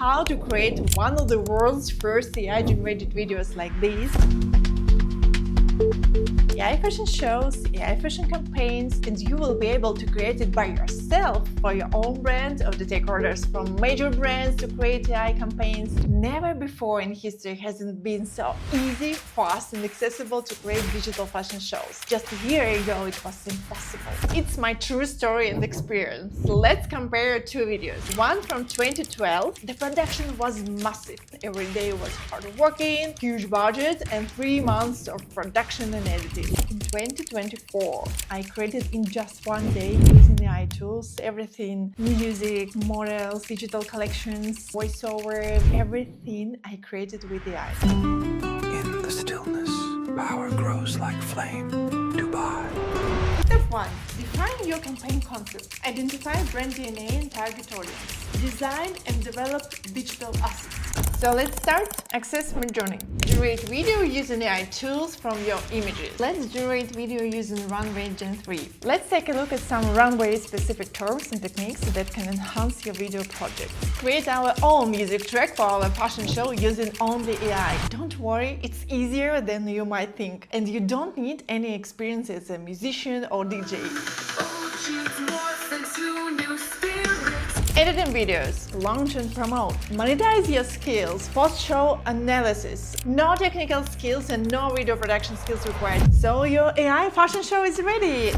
how to create one of the world's first AI-generated videos like this. AI fashion shows, AI fashion campaigns, and you will be able to create it by yourself for your own brand or to take orders from major brands to create AI campaigns. Never before in history has it been so easy, fast, and accessible to create digital fashion shows. Just a year ago, it was impossible. It's my true story and experience. Let's compare two videos. One from 2012. The production was massive. Every day was hard working, huge budget, and 3 months of production and editing. In 2024, I created in just one day using AI tools, everything, music, models, digital collections, voiceover, everything I created with AI. In the stillness, power grows like flame. Dubai. Step 1. Define your campaign concept. Identify brand DNA and target audience. Design and develop digital assets. So let's start. Access Midjourney. Generate video using AI tools from your images. Let's generate video using Runway Gen 3. Let's take a look at some runway-specific terms and techniques that can enhance your video project. Create our own music track for our fashion show using only AI. Don't worry, it's easier than you might think, and you don't need any experience as a musician or DJ. Editing videos, launch and promote. Monetize your skills, post-show analysis. No technical skills and no video production skills required. So your AI fashion show is ready!